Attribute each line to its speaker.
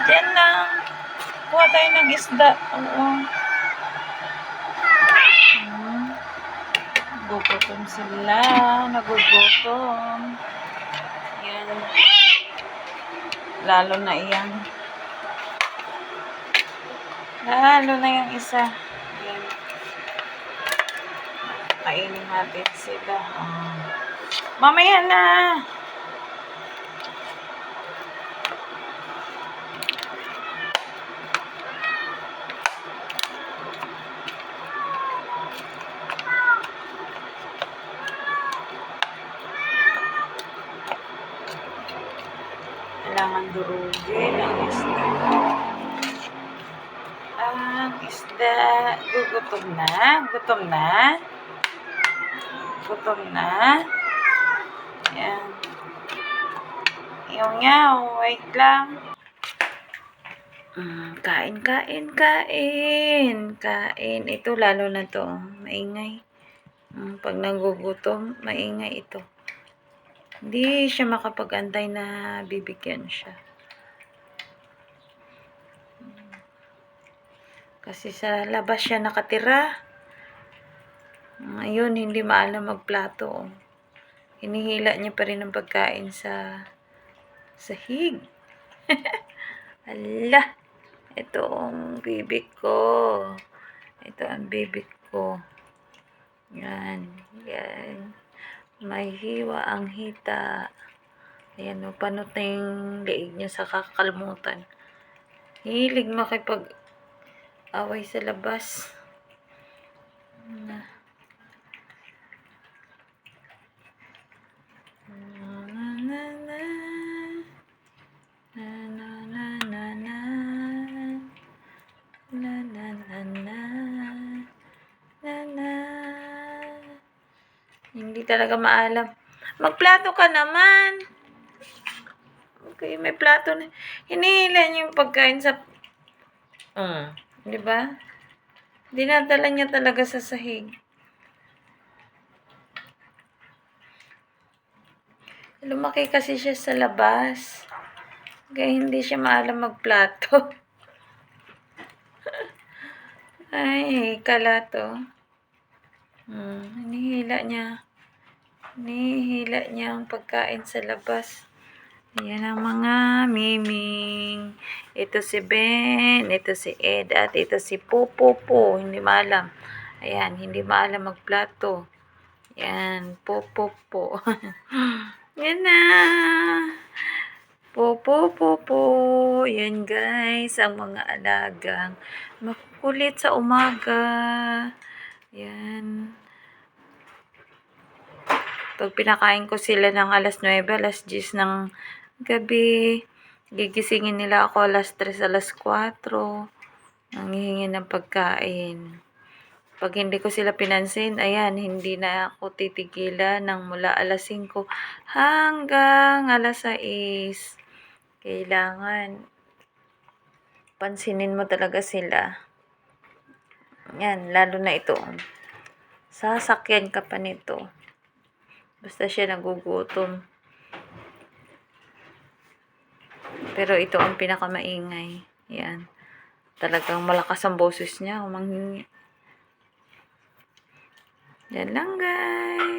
Speaker 1: Diyan lang. Kuha tayo ng isda. Oo. Gugutom sila. Nagugutom. Yan. Lalo na iyan. Lalo na yung isa. Yan. Kainin natin sila. Mamaya na. Kailangan durugin ang isda. Ang isda. Gugutom na. Gutom na. Gutom na. Yan. Yaw. Wait lang. Kain. Kain. Ito lalo na to. Maingay. Pag nagugutom, maingay ito. Hindi siya makapag-antay na bibigyan siya. Kasi sa labas siya nakatira. Ngayon, hindi maalam magplato. Hinihila niya pa rin ang pagkain sa sahig. Ala, ito ang bibig ko. Ito ang bibig ko. Yan. May hiwa ang hita. Ayan, panot na yung leeg niya sa kakalimutan. Hilig makipag-away sa labas. Hindi talaga maalam. Magplato ka naman. Okay, may plato na. Hinihila niya yung pagkain sa... di ba? Dinadala niya talaga sa sahig. Lumaki kasi siya sa labas. Kaya hindi siya maalam magplato. Ay, kalato. Hinihila niya ang pagkain sa labas. Ayan ang mga miming. Ito si Ben, ito si Ed, at ito si Popo. Hindi maalam. Ayan, hindi maalam magplato. Ayan, Popo. Yan na. Popo. Yan guys, ang mga alagang makukulit sa umaga. Yan. Pag pinakain ko sila ng alas 9, alas 10 ng gabi, gigisingin nila ako alas 3, alas 4. Nanghihingi ng pagkain. Pag hindi ko sila pinansin, ayan, hindi na ako titigilan ng mula alas 5 hanggang alas 6. Kailangan pansinin mo talaga sila. Yan, lalo na ito. Sasakyan ka pa nito. Basta siya nagugutom. Pero ito ang pinakamaingay. Yan. Talagang malakas ang boses niya. Umanghingi. Yan lang guys.